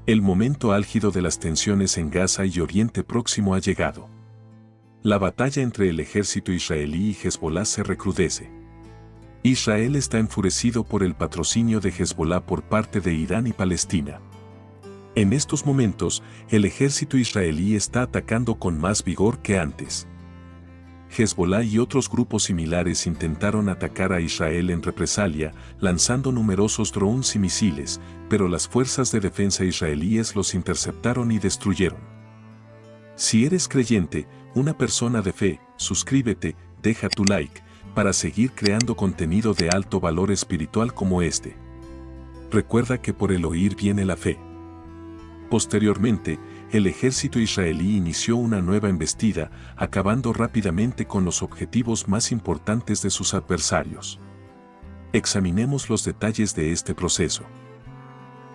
El momento álgido de las tensiones en Gaza y Oriente Próximo ha llegado. La batalla entre el ejército israelí y Hezbolá se recrudece. Israel está enfurecido por el patrocinio de Hezbolá por parte de Irán y Palestina. En estos momentos, el ejército israelí está atacando con más vigor que antes. Hezbolá y otros grupos similares intentaron atacar a Israel en represalia, lanzando numerosos drones y misiles, pero las fuerzas de defensa israelíes los interceptaron y destruyeron. Si eres creyente, una persona de fe, suscríbete, deja tu like, para seguir creando contenido de alto valor espiritual como este. Recuerda que por el oír viene la fe. Posteriormente, el ejército israelí inició una nueva embestida, acabando rápidamente con los objetivos más importantes de sus adversarios. Examinemos los detalles de este proceso.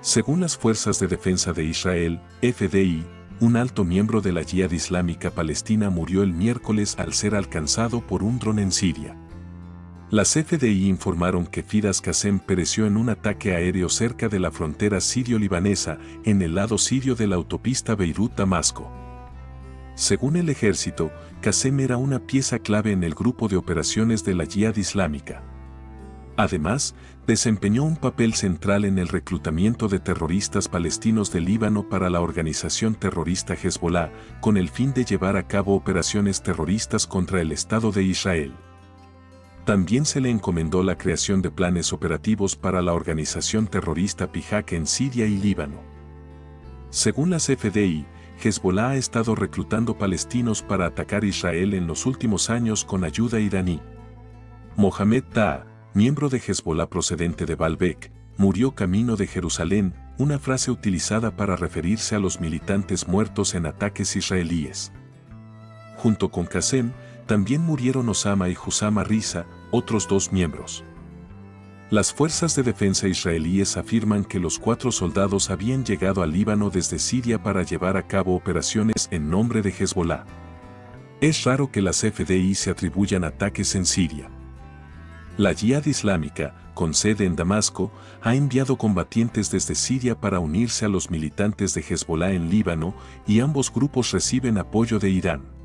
Según las Fuerzas de Defensa de Israel, FDI, un alto miembro de la Yihad Islámica Palestina murió el miércoles al ser alcanzado por un dron en Siria. Las FDI informaron que Firas Qasem pereció en un ataque aéreo cerca de la frontera sirio-libanesa, en el lado sirio de la autopista Beirut-Damasco. Según el ejército, Qasem era una pieza clave en el grupo de operaciones de la Yihad Islámica. Además, desempeñó un papel central en el reclutamiento de terroristas palestinos del Líbano para la organización terrorista Hezbolá, con el fin de llevar a cabo operaciones terroristas contra el Estado de Israel. También se le encomendó la creación de planes operativos para la organización terrorista Pijak en Siria y Líbano. Según las FDI, Hezbolá ha estado reclutando palestinos para atacar Israel en los últimos años con ayuda iraní. Mohamed Taha, miembro de Hezbolá procedente de Baalbek, murió camino de Jerusalén, una frase utilizada para referirse a los militantes muertos en ataques israelíes. Junto con Qasem, también murieron Osama y Hussama Riza, otros dos miembros. Las fuerzas de defensa israelíes afirman que los 4 soldados habían llegado al Líbano desde Siria para llevar a cabo operaciones en nombre de Hezbolá. Es raro que las FDI se atribuyan ataques en Siria. La Yihad Islámica, con sede en Damasco, ha enviado combatientes desde Siria para unirse a los militantes de Hezbolá en Líbano, y ambos grupos reciben apoyo de Irán.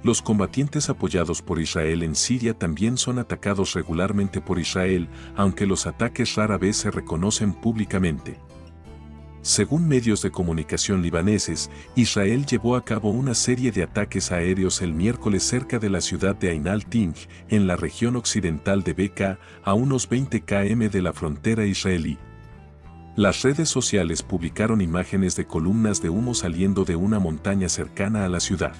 Los combatientes apoyados por Israel en Siria también son atacados regularmente por Israel, aunque los ataques rara vez se reconocen públicamente. Según medios de comunicación libaneses, Israel llevó a cabo una serie de ataques aéreos el miércoles cerca de la ciudad de Ain al-Tinj, en la región occidental de Bekaa, a unos 20 km de la frontera israelí. Las redes sociales publicaron imágenes de columnas de humo saliendo de una montaña cercana a la ciudad.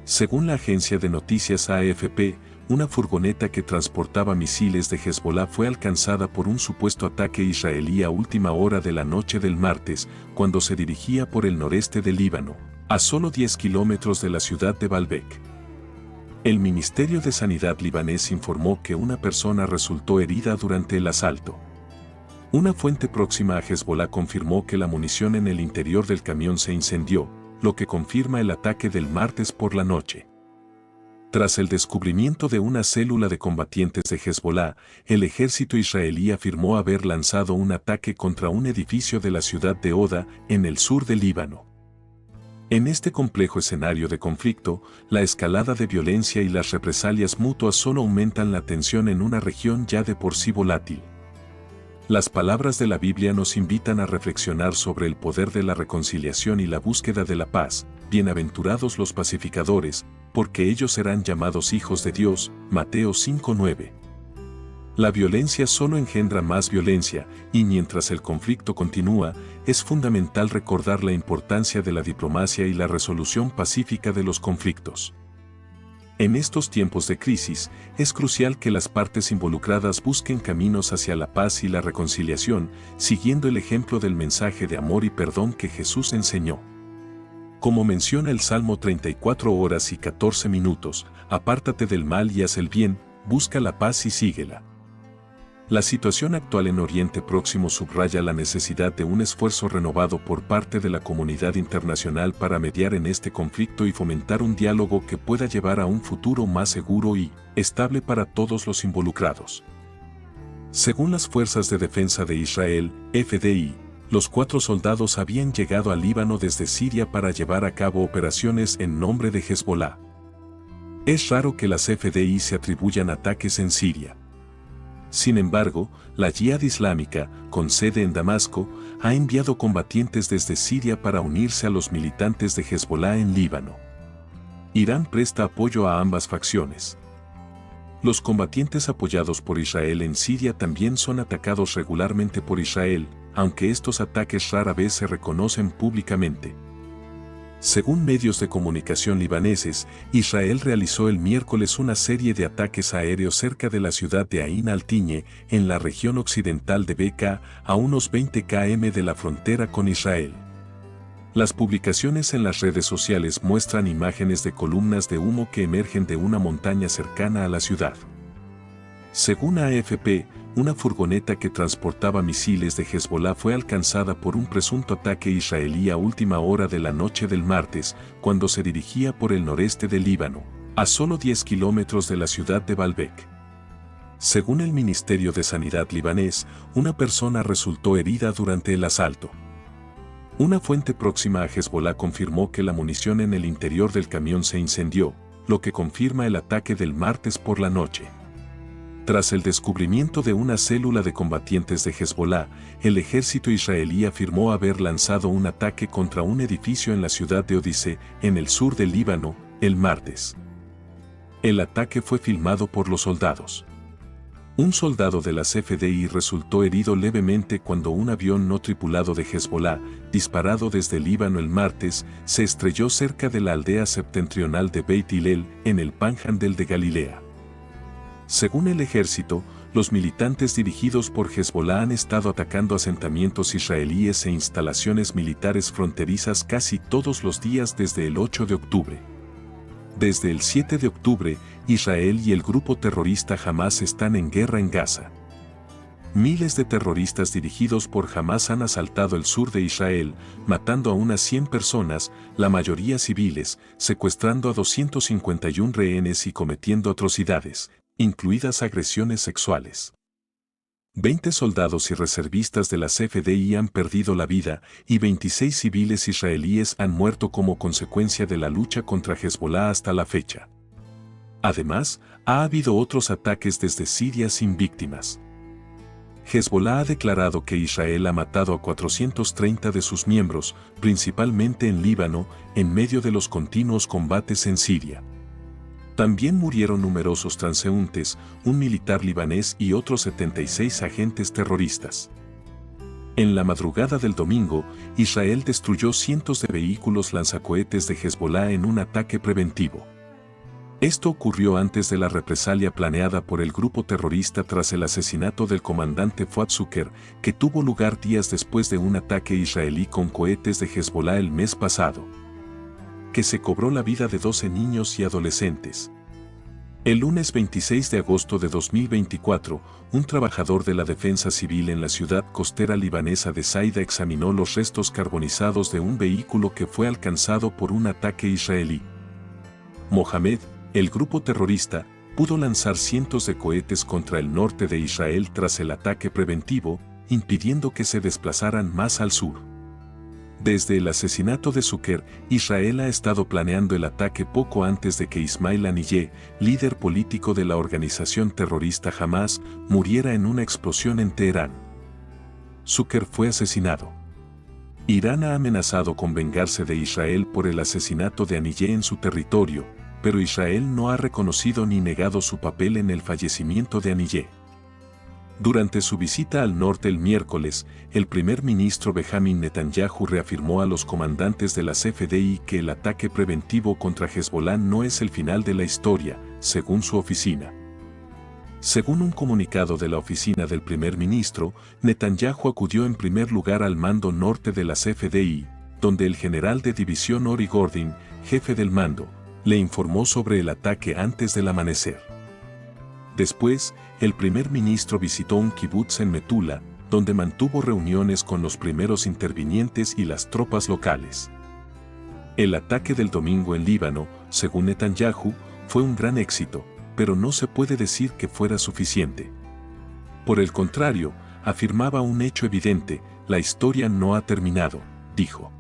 Según la agencia de noticias AFP, una furgoneta que transportaba misiles de Hezbolá fue alcanzada por un supuesto ataque israelí a última hora de la noche del martes, cuando se dirigía por el noreste del Líbano, a solo 10 kilómetros de la ciudad de Baalbek. El Ministerio de Sanidad libanés informó que una persona resultó herida durante el asalto. Una fuente próxima a Hezbolá confirmó que la munición en el interior del camión se incendió, lo que confirma el ataque del martes por la noche. Tras el descubrimiento de una célula de combatientes de Hezbolá, el ejército israelí afirmó haber lanzado un ataque contra un edificio de la ciudad de Oda, en el sur del Líbano. En este complejo escenario de conflicto, la escalada de violencia y las represalias mutuas solo aumentan la tensión en una región ya de por sí volátil. Las palabras de la Biblia nos invitan a reflexionar sobre el poder de la reconciliación y la búsqueda de la paz. Bienaventurados los pacificadores, porque ellos serán llamados hijos de Dios. Mateo 5:9. La violencia solo engendra más violencia, y mientras el conflicto continúa, es fundamental recordar la importancia de la diplomacia y la resolución pacífica de los conflictos. En estos tiempos de crisis, es crucial que las partes involucradas busquen caminos hacia la paz y la reconciliación, siguiendo el ejemplo del mensaje de amor y perdón que Jesús enseñó. Como menciona el Salmo 34 horas y 14 minutos, apártate del mal y haz el bien, busca la paz y síguela. La situación actual en Oriente Próximo subraya la necesidad de un esfuerzo renovado por parte de la comunidad internacional para mediar en este conflicto y fomentar un diálogo que pueda llevar a un futuro más seguro y estable para todos los involucrados. Según las Fuerzas de Defensa de Israel, FDI, Los 4 soldados habían llegado al Líbano desde Siria para llevar a cabo operaciones en nombre de Hezbolá. Es raro que las FDI se atribuyan ataques en Siria. Sin embargo, la Yihad Islámica, con sede en Damasco, ha enviado combatientes desde Siria para unirse a los militantes de Hezbolá en Líbano. Irán presta apoyo a ambas facciones. Los combatientes apoyados por Israel en Siria también son atacados regularmente por Israel, aunque estos ataques rara vez se reconocen públicamente. Según medios de comunicación libaneses, Israel realizó el miércoles una serie de ataques aéreos cerca de la ciudad de Ain al-Tiñe, en la región occidental de Bekaa, a unos 20 km de la frontera con Israel. Las publicaciones en las redes sociales muestran imágenes de columnas de humo que emergen de una montaña cercana a la ciudad. Según AFP, una furgoneta que transportaba misiles de Hezbolá fue alcanzada por un presunto ataque israelí a última hora de la noche del martes, cuando se dirigía por el noreste del Líbano, a solo 10 kilómetros de la ciudad de Baalbek. Según el Ministerio de Sanidad libanés, una persona resultó herida durante el asalto. Una fuente próxima a Hezbolá confirmó que la munición en el interior del camión se incendió, lo que confirma el ataque del martes por la noche. Tras el descubrimiento de una célula de combatientes de Hezbolá, el ejército israelí afirmó haber lanzado un ataque contra un edificio en la ciudad de Odise, en el sur del Líbano, el martes. El ataque fue filmado por los soldados. Un soldado de las FDI resultó herido levemente cuando un avión no tripulado de Hezbolá, disparado desde el Líbano el martes, se estrelló cerca de la aldea septentrional de Beit Hillel, en el Panhandle de Galilea. Según el ejército, los militantes dirigidos por Hezbolá han estado atacando asentamientos israelíes e instalaciones militares fronterizas casi todos los días desde el 8 de octubre. Desde el 7 de octubre, Israel y el grupo terrorista Hamás están en guerra en Gaza. Miles de terroristas dirigidos por Hamás han asaltado el sur de Israel, matando a unas 100 personas, la mayoría civiles, secuestrando a 251 rehenes y cometiendo atrocidades, incluidas agresiones sexuales. 20 soldados y reservistas de las FDI han perdido la vida y 26 civiles israelíes han muerto como consecuencia de la lucha contra Hezbolá hasta la fecha. Además, ha habido otros ataques desde Siria sin víctimas. Hezbolá ha declarado que Israel ha matado a 430 de sus miembros, principalmente en Líbano, en medio de los continuos combates en Siria. También murieron numerosos transeúntes, un militar libanés y otros 76 agentes terroristas. En la madrugada del domingo, Israel destruyó cientos de vehículos lanzacohetes de Hezbolá en un ataque preventivo. Esto ocurrió antes de la represalia planeada por el grupo terrorista tras el asesinato del comandante Fuad Shukr, que tuvo lugar días después de un ataque israelí con cohetes de Hezbolá el mes pasado, que se cobró la vida de 12 niños y adolescentes. El lunes 26 de agosto de 2024, un trabajador de la defensa civil en la ciudad costera libanesa de Saida examinó los restos carbonizados de un vehículo que fue alcanzado por un ataque israelí. Mohamed, el grupo terrorista, pudo lanzar cientos de cohetes contra el norte de Israel tras el ataque preventivo, impidiendo que se desplazaran más al sur. Desde el asesinato de Shukr, Israel ha estado planeando el ataque poco antes de que Ismail Haniyeh, líder político de la organización terrorista Hamás, muriera en una explosión en Teherán. Shukr fue asesinado. Irán ha amenazado con vengarse de Israel por el asesinato de Haniyeh en su territorio, pero Israel no ha reconocido ni negado su papel en el fallecimiento de Haniyeh. Durante su visita al norte el miércoles, el primer ministro Benjamin Netanyahu reafirmó a los comandantes de las FDI que el ataque preventivo contra Hezbolá no es el final de la historia, según su oficina. Según un comunicado de la oficina del primer ministro, Netanyahu acudió en primer lugar al mando norte de las FDI, donde el general de división Ori Gordin, jefe del mando, le informó sobre el ataque antes del amanecer. Después, el primer ministro visitó un kibutz en Metula, donde mantuvo reuniones con los primeros intervinientes y las tropas locales. El ataque del domingo en Líbano, según Netanyahu, fue un gran éxito, pero no se puede decir que fuera suficiente. Por el contrario, afirmaba un hecho evidente: la historia no ha terminado, dijo.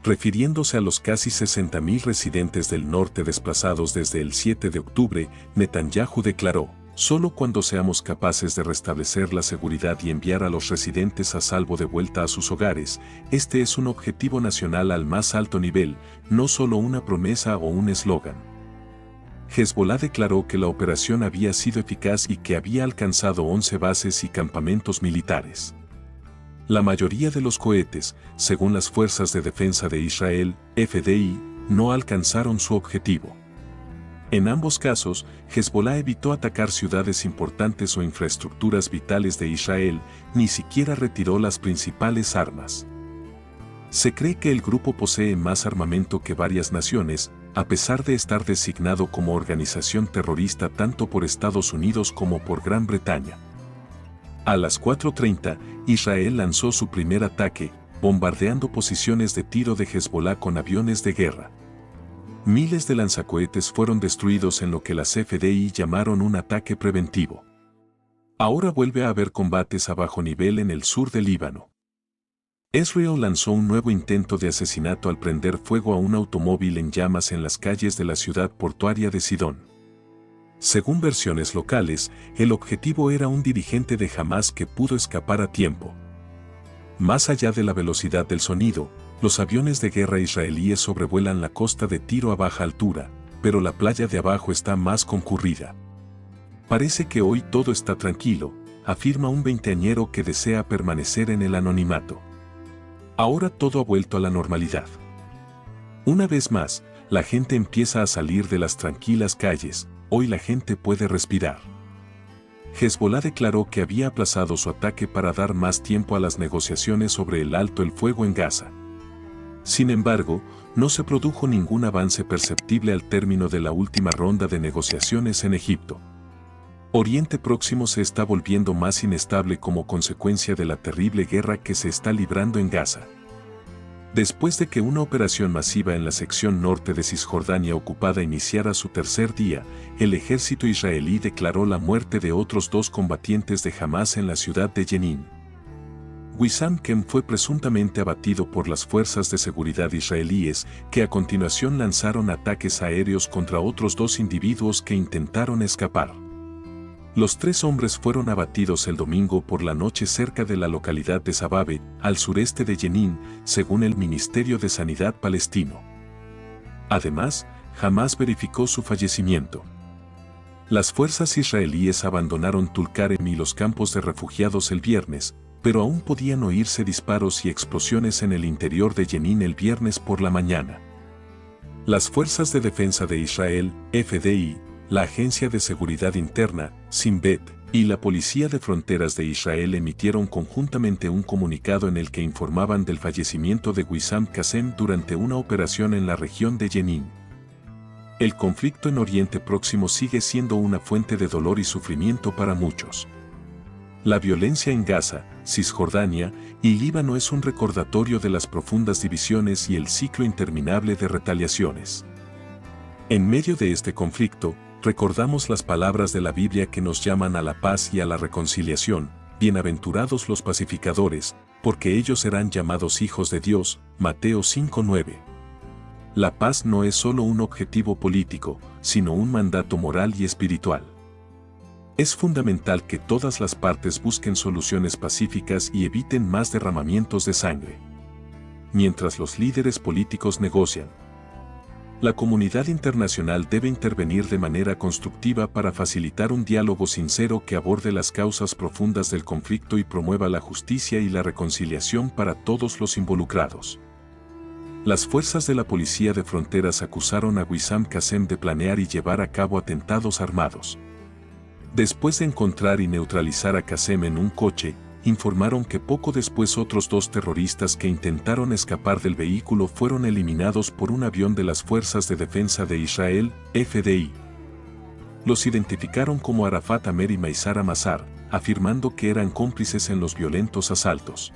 Refiriéndose a los casi 60.000 residentes del norte desplazados desde el 7 de octubre, Netanyahu declaró: solo cuando seamos capaces de restablecer la seguridad y enviar a los residentes a salvo de vuelta a sus hogares, este es un objetivo nacional al más alto nivel, no solo una promesa o un eslogan. Hezbolá declaró que la operación había sido eficaz y que había alcanzado 11 bases y campamentos militares. La mayoría de los cohetes, según las Fuerzas de Defensa de Israel, FDI, no alcanzaron su objetivo. En ambos casos, Hezbolá evitó atacar ciudades importantes o infraestructuras vitales de Israel, ni siquiera retiró las principales armas. Se cree que el grupo posee más armamento que varias naciones, a pesar de estar designado como organización terrorista tanto por Estados Unidos como por Gran Bretaña. A las 4:30, Israel lanzó su primer ataque, bombardeando posiciones de tiro de Hezbolá con aviones de guerra. Miles de lanzacohetes fueron destruidos en lo que las FDI llamaron un ataque preventivo. Ahora vuelve a haber combates a bajo nivel en el sur del Líbano. Israel lanzó un nuevo intento de asesinato al prender fuego a un automóvil en llamas en las calles de la ciudad portuaria de Sidón. Según versiones locales, el objetivo era un dirigente de Hamás que pudo escapar a tiempo. Más allá de la velocidad del sonido, los aviones de guerra israelíes sobrevuelan la costa de Tiro a baja altura, pero la playa de abajo está más concurrida. Parece que hoy todo está tranquilo, afirma un veinteañero que desea permanecer en el anonimato. Ahora todo ha vuelto a la normalidad. Una vez más, la gente empieza a salir de las tranquilas calles. Hoy la gente puede respirar. Hezbolá declaró que había aplazado su ataque para dar más tiempo a las negociaciones sobre el alto el fuego en Gaza. Sin embargo, no se produjo ningún avance perceptible al término de la última ronda de negociaciones en Egipto. Oriente Próximo se está volviendo más inestable como consecuencia de la terrible guerra que se está librando en Gaza. Después de que una operación masiva en la sección norte de Cisjordania ocupada iniciara su tercer día, el ejército israelí declaró la muerte de otros 2 combatientes de Hamás en la ciudad de Jenin. Wissam Kem fue presuntamente abatido por las fuerzas de seguridad israelíes, que a continuación lanzaron ataques aéreos contra otros 2 individuos que intentaron escapar. Los 3 hombres fueron abatidos el domingo por la noche cerca de la localidad de Sababe, al sureste de Jenin, según el Ministerio de Sanidad palestino. Además, Hamás verificó su fallecimiento. Las fuerzas israelíes abandonaron Tulkarem y los campos de refugiados el viernes, pero aún podían oírse disparos y explosiones en el interior de Jenin el viernes por la mañana. Las Fuerzas de Defensa de Israel, FDI, la Agencia de Seguridad Interna, Shin Bet, y la Policía de Fronteras de Israel emitieron conjuntamente un comunicado en el que informaban del fallecimiento de Wissam Qasem durante una operación en la región de Jenin. El conflicto en Oriente Próximo sigue siendo una fuente de dolor y sufrimiento para muchos. La violencia en Gaza, Cisjordania y Líbano es un recordatorio de las profundas divisiones y el ciclo interminable de retaliaciones. En medio de este conflicto, recordamos las palabras de la Biblia que nos llaman a la paz y a la reconciliación: bienaventurados los pacificadores, porque ellos serán llamados hijos de Dios, Mateo 5:9. La paz no es solo un objetivo político, sino un mandato moral y espiritual. Es fundamental que todas las partes busquen soluciones pacíficas y eviten más derramamientos de sangre. Mientras los líderes políticos negocian, la comunidad internacional debe intervenir de manera constructiva para facilitar un diálogo sincero que aborde las causas profundas del conflicto y promueva la justicia y la reconciliación para todos los involucrados. Las fuerzas de la Policía de Fronteras acusaron a Wissam Qasem de planear y llevar a cabo atentados armados. Después de encontrar y neutralizar a Qasem en un coche, informaron que poco después otros 2 terroristas que intentaron escapar del vehículo fueron eliminados por un avión de las Fuerzas de Defensa de Israel, FDI. Los identificaron como Arafat Amer y Maysara Mazar, afirmando que eran cómplices en los violentos asaltos.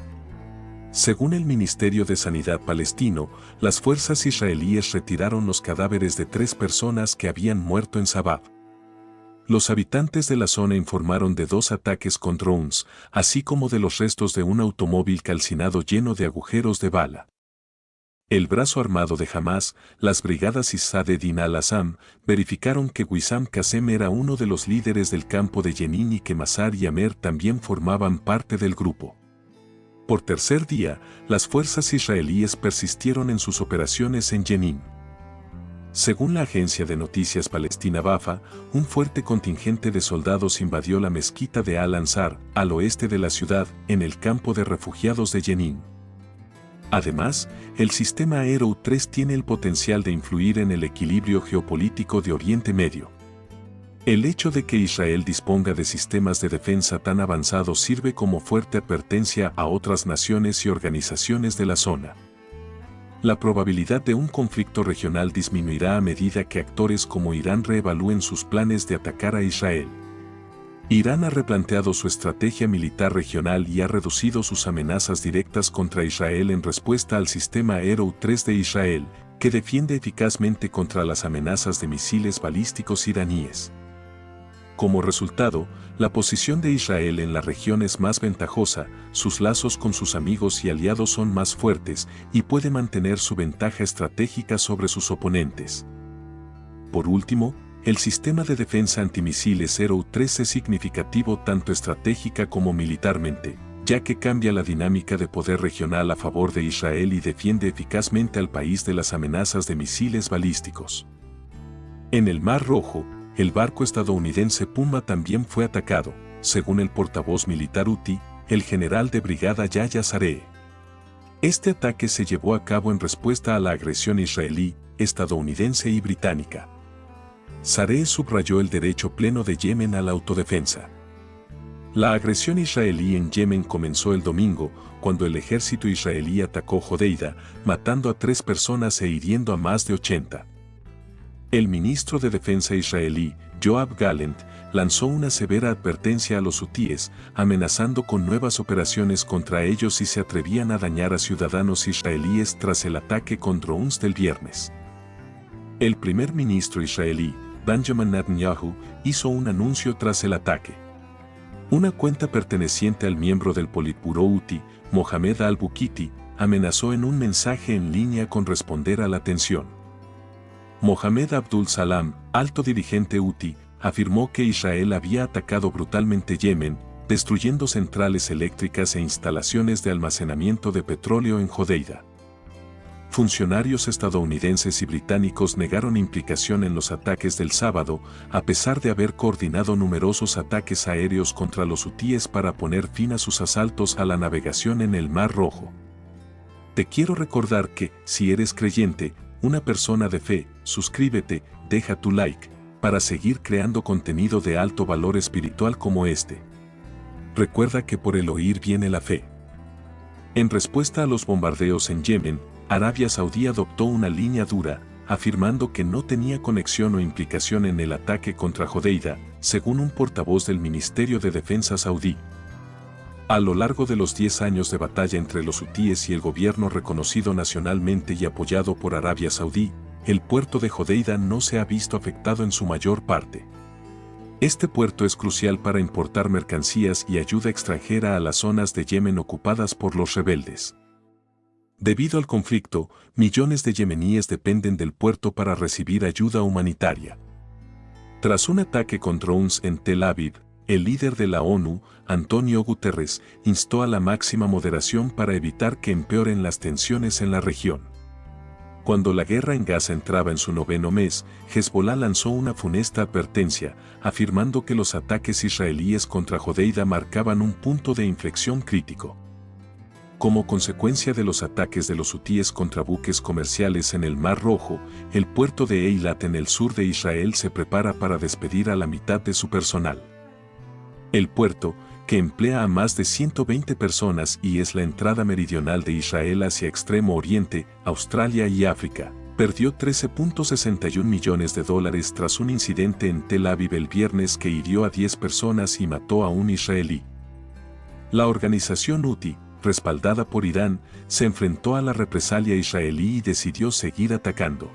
Según el Ministerio de Sanidad palestino, las fuerzas israelíes retiraron los cadáveres de 3 personas que habían muerto en Sabab. Los habitantes de la zona informaron de 2 ataques con drones, así como de los restos de un automóvil calcinado lleno de agujeros de bala. El brazo armado de Hamás, las brigadas Izzad-e-Din al-Assam, verificaron que Wissam Qasem era uno de los líderes del campo de Jenin y que Mazar y Amer también formaban parte del grupo. Por tercer día, las fuerzas israelíes persistieron en sus operaciones en Jenin. Según la agencia de noticias palestina Wafa, un fuerte contingente de soldados invadió la mezquita de Al-Ansar, al oeste de la ciudad, en el campo de refugiados de Jenin. Además, el sistema Arrow 3 tiene el potencial de influir en el equilibrio geopolítico de Oriente Medio. El hecho de que Israel disponga de sistemas de defensa tan avanzados sirve como fuerte advertencia a otras naciones y organizaciones de la zona. La probabilidad de un conflicto regional disminuirá a medida que actores como Irán reevalúen sus planes de atacar a Israel. Irán ha replanteado su estrategia militar regional y ha reducido sus amenazas directas contra Israel en respuesta al sistema Arrow 3 de Israel, que defiende eficazmente contra las amenazas de misiles balísticos iraníes. Como resultado, la posición de Israel en la región es más ventajosa, sus lazos con sus amigos y aliados son más fuertes y puede mantener su ventaja estratégica sobre sus oponentes. Por último, el sistema de defensa antimisiles Arrow 3 es significativo tanto estratégica como militarmente, ya que cambia la dinámica de poder regional a favor de Israel y defiende eficazmente al país de las amenazas de misiles balísticos. En el Mar Rojo, el barco estadounidense Puma también fue atacado, según el portavoz militar Houthi, el general de brigada Yahya Saree. Este ataque se llevó a cabo en respuesta a la agresión israelí, estadounidense y británica. Saree subrayó el derecho pleno de Yemen a la autodefensa. La agresión israelí en Yemen comenzó el domingo, cuando el ejército israelí atacó Hodeida, matando a 3 personas e hiriendo a más de 80. El ministro de Defensa israelí, Yoav Gallant, lanzó una severa advertencia a los hutíes, amenazando con nuevas operaciones contra ellos si se atrevían a dañar a ciudadanos israelíes tras el ataque con drones del viernes. El primer ministro israelí, Benjamin Netanyahu, hizo un anuncio tras el ataque. Una cuenta perteneciente al miembro del Politburó Houthi, Mohamed al-Bukiti, amenazó en un mensaje en línea con responder a la tensión. Mohamed Abdul Salam, alto dirigente Houthi, afirmó que Israel había atacado brutalmente Yemen, destruyendo centrales eléctricas e instalaciones de almacenamiento de petróleo en Hodeida. Funcionarios estadounidenses y británicos negaron implicación en los ataques del sábado, a pesar de haber coordinado numerosos ataques aéreos contra los hutíes para poner fin a sus asaltos a la navegación en el Mar Rojo. Te quiero recordar que, si eres creyente, una persona de fe, suscríbete, deja tu like, para seguir creando contenido de alto valor espiritual como este. Recuerda que por el oír viene la fe. En respuesta a los bombardeos en Yemen, Arabia Saudí adoptó una línea dura, afirmando que no tenía conexión o implicación en el ataque contra Hodeida, según un portavoz del Ministerio de Defensa saudí. A lo largo de los 10 años de batalla entre los hutíes y el gobierno reconocido nacionalmente y apoyado por Arabia Saudí, el puerto de Hodeida no se ha visto afectado en su mayor parte. Este puerto es crucial para importar mercancías y ayuda extranjera a las zonas de Yemen ocupadas por los rebeldes. Debido al conflicto, millones de yemeníes dependen del puerto para recibir ayuda humanitaria. Tras un ataque con drones en Tel Aviv, el líder de la ONU, Antonio Guterres, instó a la máxima moderación para evitar que empeoren las tensiones en la región. Cuando la guerra en Gaza entraba en su 9º mes, Hezbollah lanzó una funesta advertencia, afirmando que los ataques israelíes contra Hodeida marcaban un punto de inflexión crítico. Como consecuencia de los ataques de los hutíes contra buques comerciales en el Mar Rojo, el puerto de Eilat en el sur de Israel se prepara para despedir a la mitad de su personal. El puerto, que emplea a más de 120 personas y es la entrada meridional de Israel hacia Extremo Oriente, Australia y África, perdió $13.61 millones tras un incidente en Tel Aviv el viernes que hirió a 10 personas y mató a un israelí. La organización Houthi, respaldada por Irán, se enfrentó a la represalia israelí y decidió seguir atacando.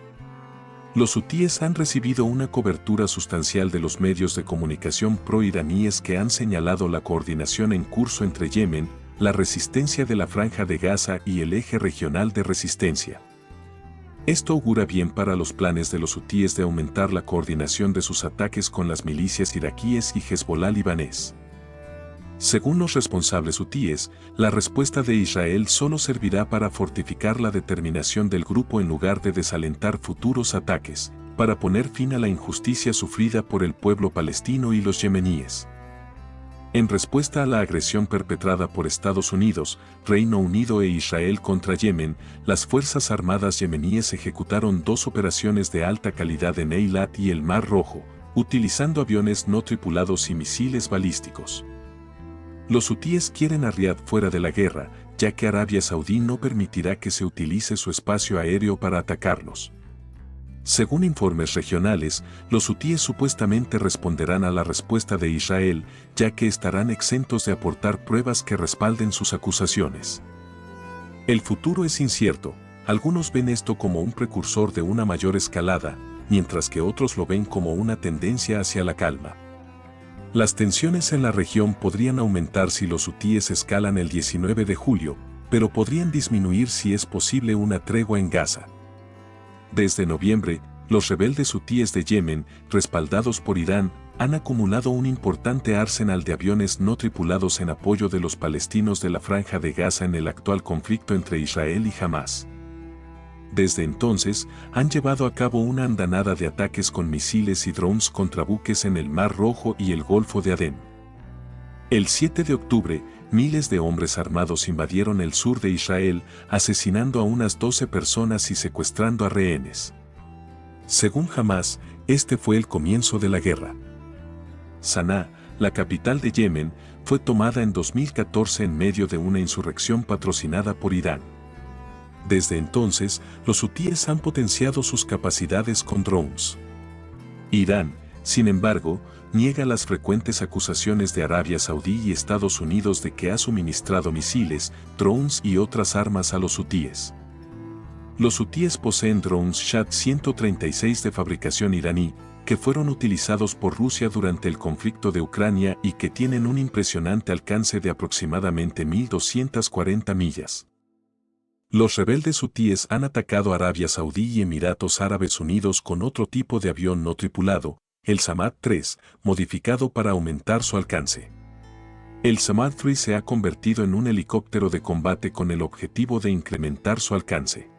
Los hutíes han recibido una cobertura sustancial de los medios de comunicación pro-iraníes que han señalado la coordinación en curso entre Yemen, la resistencia de la Franja de Gaza y el eje regional de resistencia. Esto augura bien para los planes de los hutíes de aumentar la coordinación de sus ataques con las milicias iraquíes y Hezbolá libanés. Según los responsables hutíes, la respuesta de Israel solo servirá para fortificar la determinación del grupo en lugar de desalentar futuros ataques, para poner fin a la injusticia sufrida por el pueblo palestino y los yemeníes. En respuesta a la agresión perpetrada por Estados Unidos, Reino Unido e Israel contra Yemen, las Fuerzas Armadas yemeníes ejecutaron 2 operaciones de alta calidad en Eilat y el Mar Rojo, utilizando aviones no tripulados y misiles balísticos. Los hutíes quieren a Riad fuera de la guerra, ya que Arabia Saudí no permitirá que se utilice su espacio aéreo para atacarlos. Según informes regionales, los hutíes supuestamente responderán a la respuesta de Israel, ya que estarán exentos de aportar pruebas que respalden sus acusaciones. El futuro es incierto, algunos ven esto como un precursor de una mayor escalada, mientras que otros lo ven como una tendencia hacia la calma. Las tensiones en la región podrían aumentar si los hutíes escalan el 19 de julio, pero podrían disminuir si es posible una tregua en Gaza. Desde noviembre, los rebeldes hutíes de Yemen, respaldados por Irán, han acumulado un importante arsenal de aviones no tripulados en apoyo de los palestinos de la Franja de Gaza en el actual conflicto entre Israel y Hamás. Desde entonces, han llevado a cabo una andanada de ataques con misiles y drones contra buques en el Mar Rojo y el Golfo de Adén. El 7 de octubre, miles de hombres armados invadieron el sur de Israel, asesinando a unas 12 personas y secuestrando a rehenes. Según Hamás, este fue el comienzo de la guerra. Saná, la capital de Yemen, fue tomada en 2014 en medio de una insurrección patrocinada por Irán. Desde entonces, los hutíes han potenciado sus capacidades con drones. Irán, sin embargo, niega las frecuentes acusaciones de Arabia Saudí y Estados Unidos de que ha suministrado misiles, drones y otras armas a los hutíes. Los hutíes poseen drones Shad-136 de fabricación iraní, que fueron utilizados por Rusia durante el conflicto de Ucrania y que tienen un impresionante alcance de aproximadamente 1.240 millas. Los rebeldes hutíes han atacado Arabia Saudí y Emiratos Árabes Unidos con otro tipo de avión no tripulado, el Samad-3, modificado para aumentar su alcance. El Samad-3 se ha convertido en un helicóptero de combate con el objetivo de incrementar su alcance.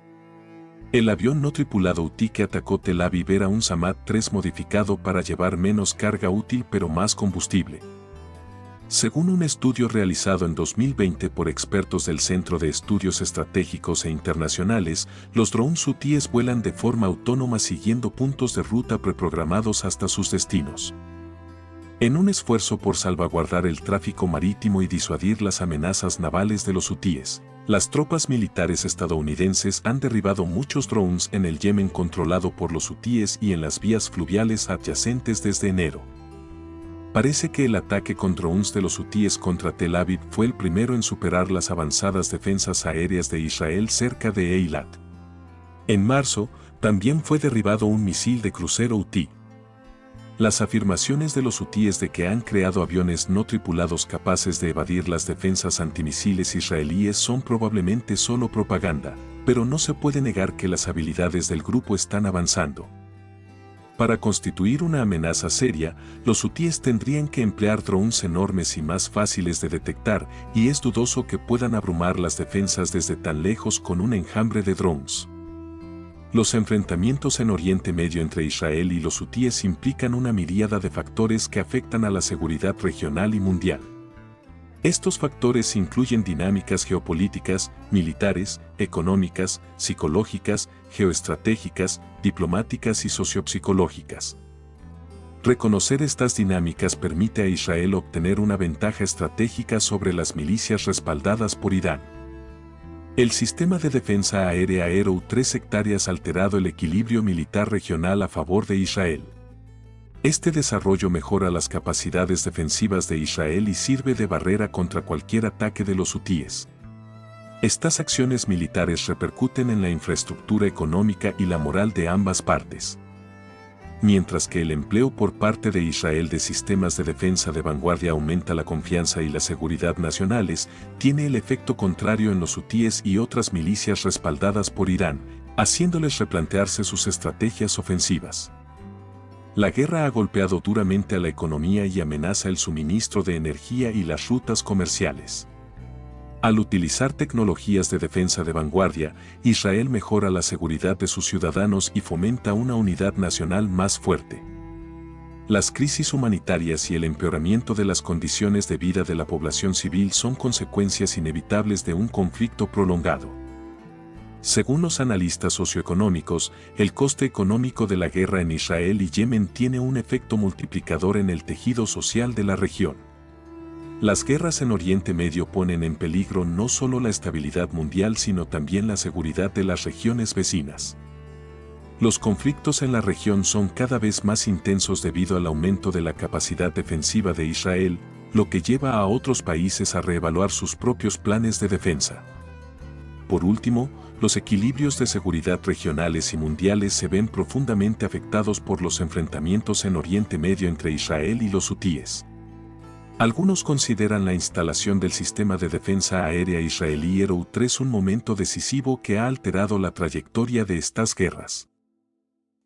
El avión no tripulado hutí que atacó Tel Aviv era un Samad-3 modificado para llevar menos carga útil pero más combustible. Según un estudio realizado en 2020 por expertos del Centro de Estudios Estratégicos e Internacionales, los drones hutíes vuelan de forma autónoma siguiendo puntos de ruta preprogramados hasta sus destinos. En un esfuerzo por salvaguardar el tráfico marítimo y disuadir las amenazas navales de los hutíes, las tropas militares estadounidenses han derribado muchos drones en el Yemen controlado por los hutíes y en las vías fluviales adyacentes desde enero. Parece que el ataque con drones de los hutíes contra Tel Aviv fue el primero en superar las avanzadas defensas aéreas de Israel cerca de Eilat. En marzo, también fue derribado un misil de crucero hutí. Las afirmaciones de los hutíes de que han creado aviones no tripulados capaces de evadir las defensas antimisiles israelíes son probablemente solo propaganda, pero no se puede negar que las habilidades del grupo están avanzando. Para constituir una amenaza seria, los hutíes tendrían que emplear drones enormes y más fáciles de detectar, y es dudoso que puedan abrumar las defensas desde tan lejos con un enjambre de drones. Los enfrentamientos en Oriente Medio entre Israel y los hutíes implican una miríada de factores que afectan a la seguridad regional y mundial. Estos factores incluyen dinámicas geopolíticas, militares, económicas, psicológicas, geoestratégicas, diplomáticas y sociopsicológicas. Reconocer estas dinámicas permite a Israel obtener una ventaja estratégica sobre las milicias respaldadas por Irán. El sistema de defensa aérea Aero-3 hectáreas ha alterado el equilibrio militar regional a favor de Israel. Este desarrollo mejora las capacidades defensivas de Israel y sirve de barrera contra cualquier ataque de los hutíes. Estas acciones militares repercuten en la infraestructura económica y la moral de ambas partes. Mientras que el empleo por parte de Israel de sistemas de defensa de vanguardia aumenta la confianza y la seguridad nacionales, tiene el efecto contrario en los hutíes y otras milicias respaldadas por Irán, haciéndoles replantearse sus estrategias ofensivas. La guerra ha golpeado duramente a la economía y amenaza el suministro de energía y las rutas comerciales. Al utilizar tecnologías de defensa de vanguardia, Israel mejora la seguridad de sus ciudadanos y fomenta una unidad nacional más fuerte. Las crisis humanitarias y el empeoramiento de las condiciones de vida de la población civil son consecuencias inevitables de un conflicto prolongado. Según los analistas socioeconómicos, el coste económico de la guerra en Israel y Yemen tiene un efecto multiplicador en el tejido social de la región. Las guerras en Oriente Medio ponen en peligro no solo la estabilidad mundial sino también la seguridad de las regiones vecinas. Los conflictos en la región son cada vez más intensos debido al aumento de la capacidad defensiva de Israel, lo que lleva a otros países a reevaluar sus propios planes de defensa. Por último, los equilibrios de seguridad regionales y mundiales se ven profundamente afectados por los enfrentamientos en Oriente Medio entre Israel y los hutíes. Algunos consideran la instalación del sistema de defensa aérea israelí Arrow-3 un momento decisivo que ha alterado la trayectoria de estas guerras.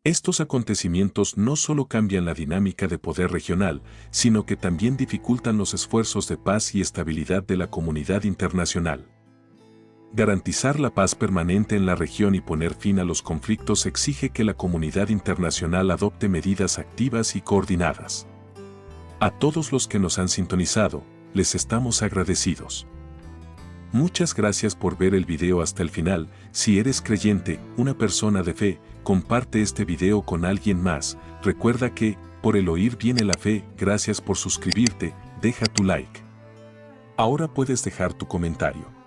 Estos acontecimientos no solo cambian la dinámica de poder regional, sino que también dificultan los esfuerzos de paz y estabilidad de la comunidad internacional. Garantizar la paz permanente en la región y poner fin a los conflictos exige que la comunidad internacional adopte medidas activas y coordinadas. A todos los que nos han sintonizado, les estamos agradecidos. Muchas gracias por ver el video hasta el final. Si eres creyente, una persona de fe, comparte este video con alguien más. Recuerda que, por el oír viene la fe. Gracias por suscribirte, deja tu like. Ahora puedes dejar tu comentario.